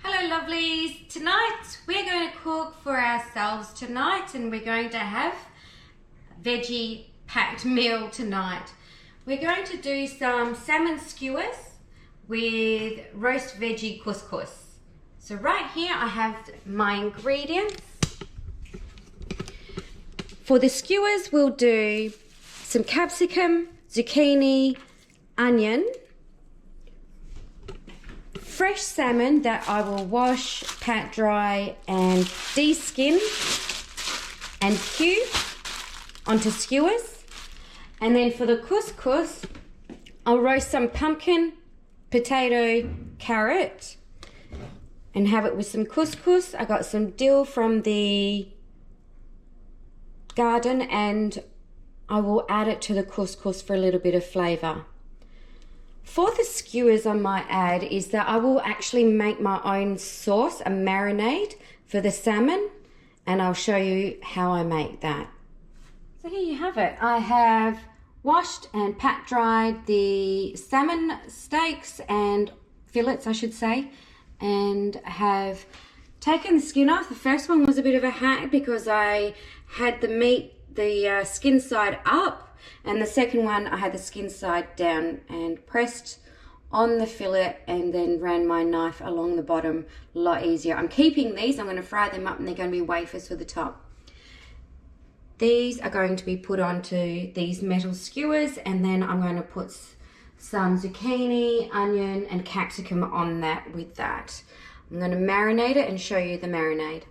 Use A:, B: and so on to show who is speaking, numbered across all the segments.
A: Hello lovelies, tonight we're going to cook for ourselves tonight and we're going to have a veggie packed meal tonight. We're going to do some salmon skewers with roast veggie couscous. So right here I have my ingredients. For the skewers we'll do some capsicum, zucchini, onion, fresh salmon that I will wash, pat dry and de-skin and cube onto skewers. And then for the couscous, I'll roast some pumpkin, potato, carrot and have it with some couscous. I got some dill from the garden and I will add it to the couscous for a little bit of flavour. For the skewers I might add is that I will actually make my own sauce, a marinade for the salmon, and I'll show you how I make that. So here you have it. I have washed and pat dried the salmon steaks and fillets I should say, and have taken the skin off. The first one was a bit of a hack because I had the meat, the skin side up, and the second one I had the skin side down and pressed on the fillet and then ran my knife along the bottom. A lot easier. I'm keeping these, I'm going to fry them up and they're going to be wafers for the top. These are going to be put onto these metal skewers and then I'm going to put some zucchini, onion and capsicum on that with that. I'm going to marinate it and show you the marinade.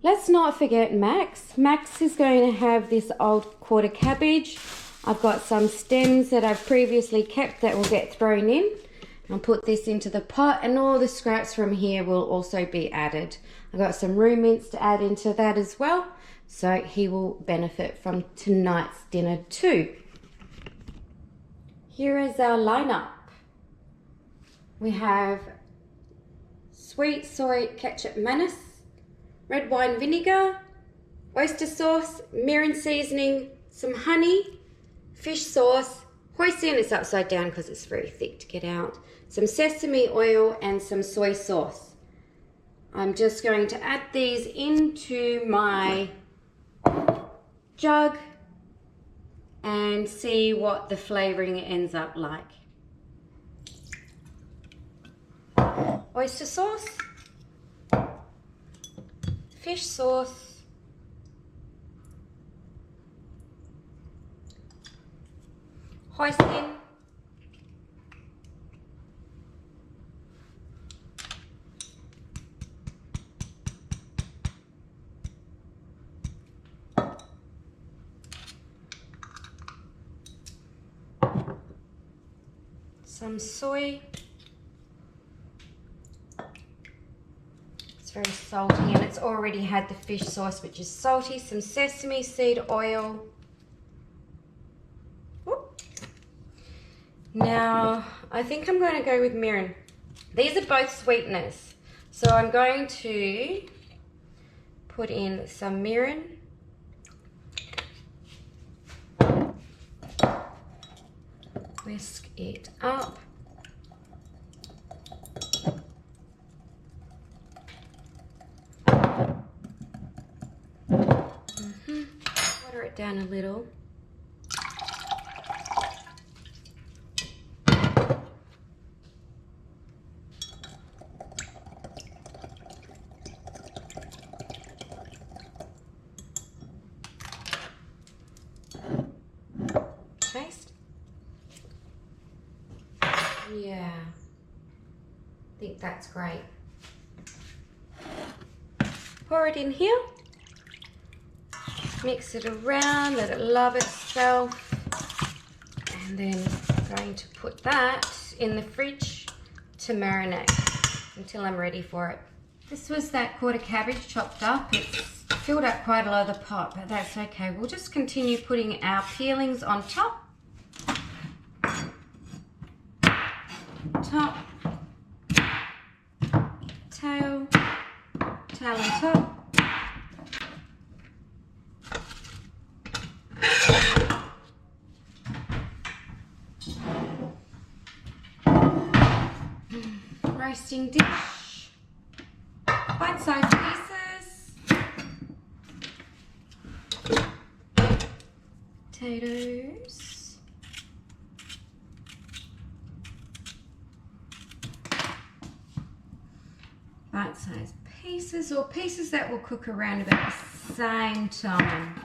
A: Let's not forget Max. Max is going to have this old quarter cabbage. I've got some stems that I've previously kept that will get thrown in. I'll put this into the pot and all the scraps from here will also be added. I've got some roux mince to add into that as well, so he will benefit from tonight's dinner too. Here is our lineup. We have sweet soy ketchup mayonnaise, red wine vinegar, oyster sauce, mirin seasoning, some honey, fish sauce, hoisin, it's upside down because it's very thick to get out, some sesame oil and some soy sauce. I'm just going to add these into my jug and see what the flavouring ends up like. Oyster sauce, fish sauce, hoisin, some soy. Very salty and it's already had the fish sauce which is salty, some sesame seed oil. Whoop. Now I think I'm going to go with mirin. These are both sweeteners, so I'm going to put in some mirin, whisk it up. It down a little. Taste. Yeah, I think that's great. Pour it in here. Mix it around, let it love itself, and then I'm going to put that in the fridge to marinate until I'm ready for it. This was that quarter cabbage chopped up. It's filled up quite a lot of the pot, but that's okay. We'll just continue putting our peelings on top. Top, tail, tail on top. tasting dish. Bite-sized pieces. Potatoes. Bite-sized pieces, or pieces that will cook around about the same time.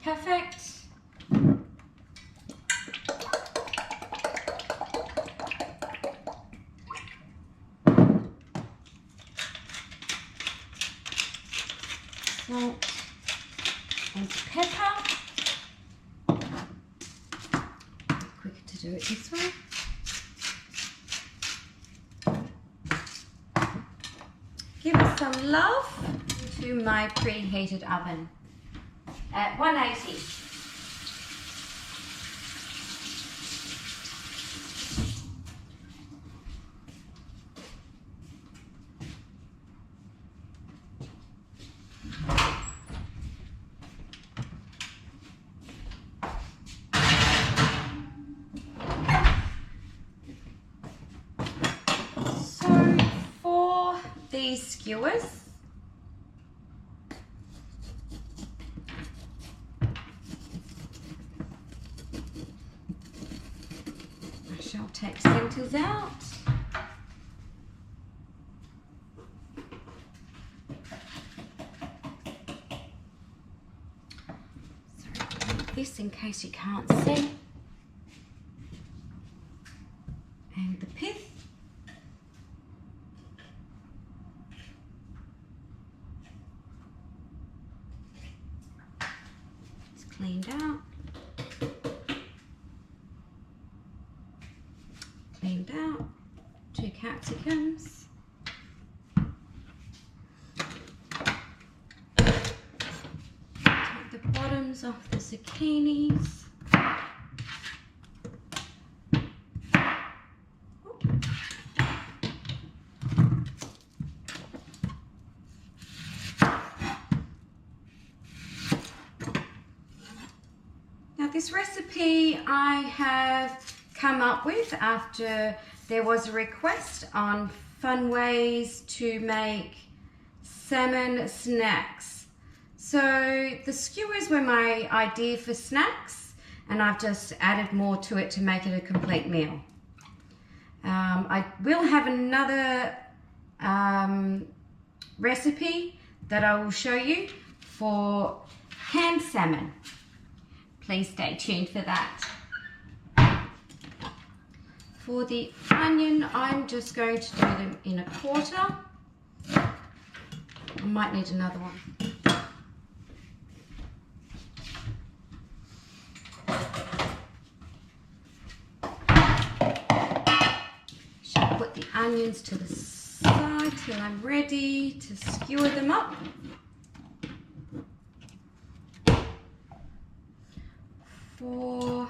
A: Perfect. Salt and pepper. Quicker to do it this way. Give it some love into my preheated oven at 180. So for these skewers, I'll take centers out. Sorry, this in case you can't see. And the pith. It's cleaned out. Cleaned out. 2 capsicums. Take the bottoms off the zucchinis. Now this recipe I have come up with after there was a request on fun ways to make salmon snacks. So the skewers were my idea for snacks, and I've just added more to it to make it a complete meal. I will have another recipe that I will show you for canned salmon. Please stay tuned for that. For the onion, I'm just going to do them in a quarter. I might need another one. Should put the onions to the side till I'm ready to skewer them up. For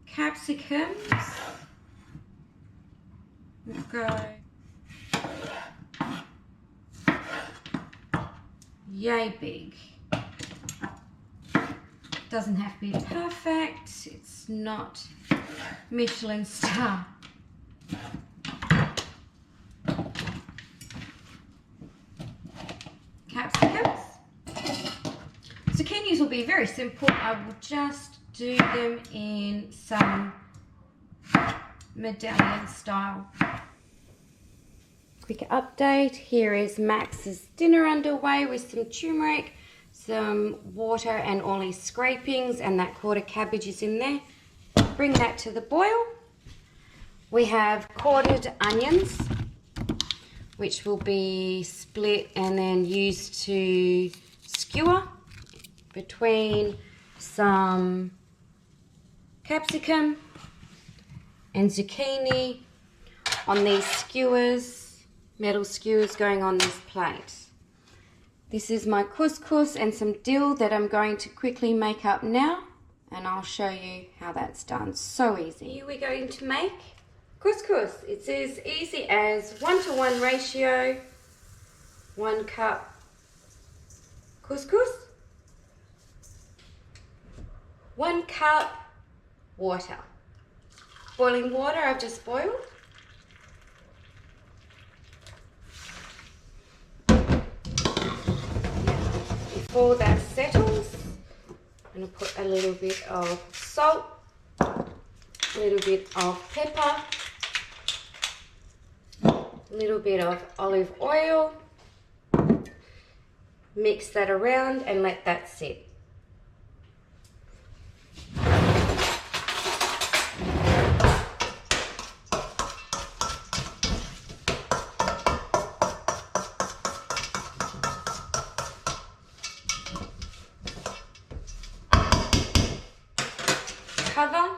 A: capsicums, we'll go yay big. Doesn't have to be perfect, it's not Michelin star. Capsicums. Zucchinis will be very simple. I will just do them in some medallion style. Quick update, here is Max's dinner underway with some turmeric, some water and all his scrapings, and that quarter cabbage is in there. Bring that to the boil. We have quartered onions, which will be split and then used to skewer between some capsicum and zucchini on these skewers, metal skewers going on this plate. This is my couscous and some dill that I'm going to quickly make up now, and I'll show you how that's done. So easy. Here we're going to make couscous. It's as easy as 1-to-1 ratio, 1 cup couscous, 1 cup water. Boiling water I've just boiled. Before that settles, I'm going to put a little bit of salt, a little bit of pepper, a little bit of olive oil. Mix that around and let that sit. Cover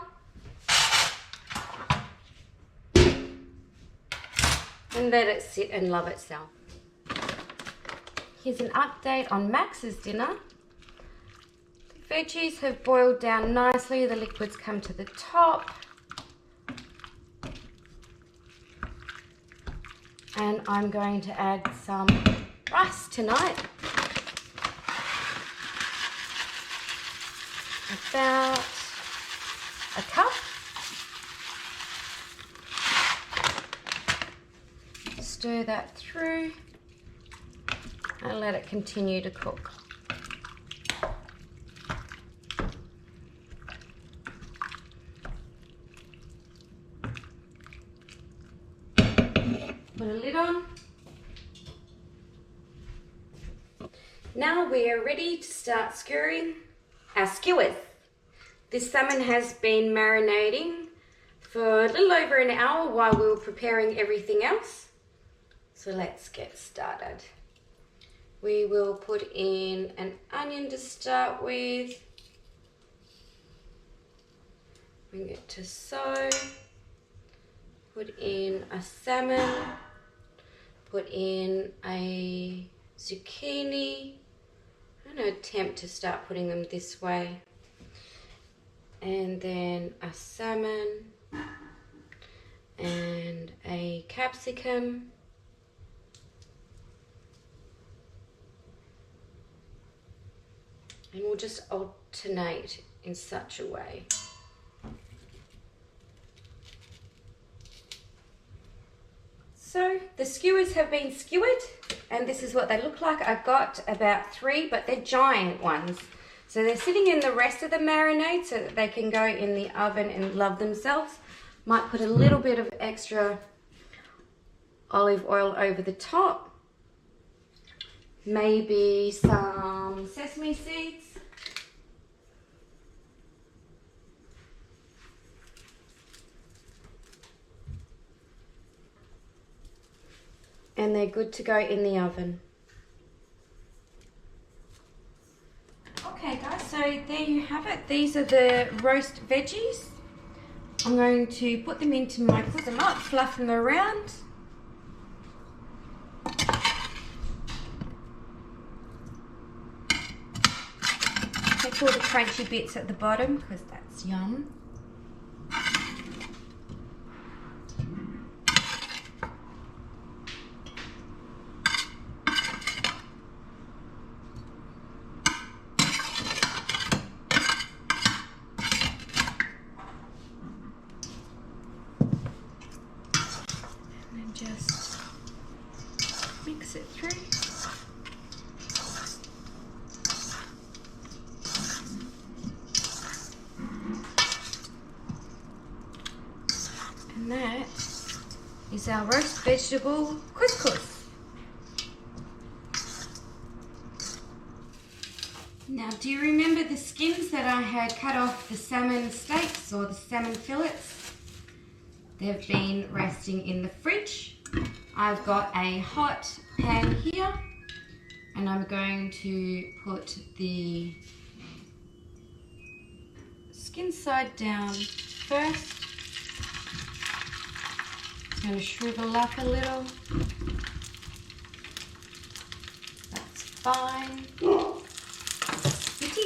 A: and let it sit and love itself. Here's an update on Max's dinner. The veggies have boiled down nicely, the liquids come to the top. And I'm going to add some rice tonight. About a cup. Stir that through and let it continue to cook. Put a lid on. Now we are ready to start skewering our skewers. This salmon has been marinating for a little over an hour while we were preparing everything else. So let's get started. We will put in an onion to start with. Bring it to sew. Put in a salmon. Put in a zucchini. I'm going to attempt to start putting them this way. And then a salmon and a capsicum. And we'll just alternate in such a way. So the skewers have been skewered and this is what they look like. I've got about 3, but they're giant ones. So they're sitting in the rest of the marinade so that they can go in the oven and love themselves. Might put a little bit of extra olive oil over the top. Maybe some sesame seeds. And they're good to go in the oven. Okay guys, so there you have it. These are the roast veggies. I'm going to put them into my, put them up, fluff them around. Take all the crunchy bits at the bottom because that's yum. Just mix it through. And that is our roast vegetable couscous. Now, do you remember the skins that I had cut off the salmon steaks or the salmon fillets? They've been resting in the fridge. I've got a hot pan here and I'm going to put the skin side down first. It's going to shrivel up a little. That's fine. Spitting.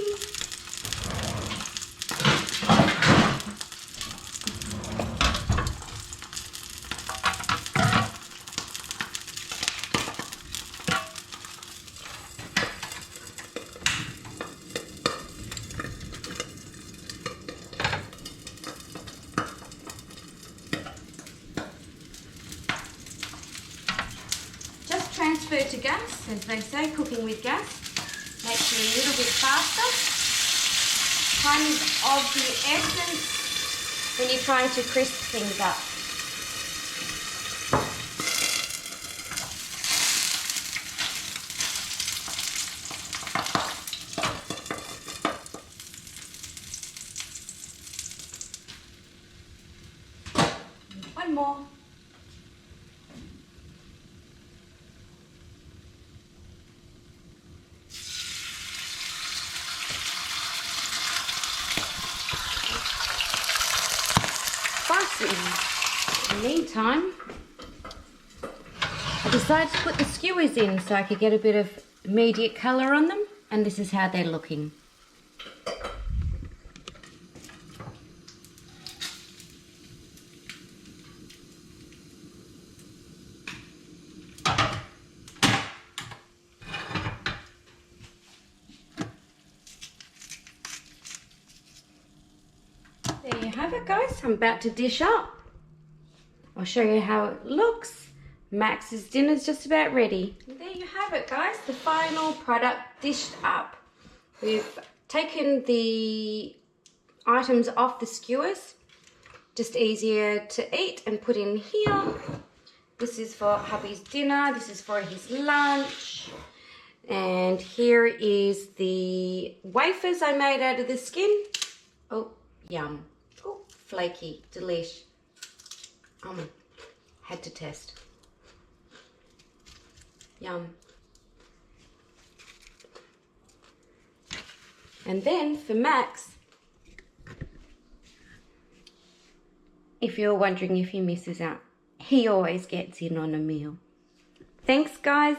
A: Transfer to gas, as they say, cooking with gas makes it a little bit faster. Time is of the essence when you're trying to crisp things up. One more. In the meantime, I decided to put the skewers in so I could get a bit of immediate colour on them, and this is how they're looking. There you have it, guys. I'm about to dish up. I'll show you how it looks. Max's dinner's just about ready. There you have it, guys. The final product dished up. We've taken the items off the skewers. Just easier to eat and put in here. This is for hubby's dinner. This is for his lunch. And here is the wafers I made out of the skin. Oh, yum. Oh, flaky, delish. Had to test. Yum. And then for Max, if you're wondering if he misses out, he always gets in on a meal. Thanks, guys.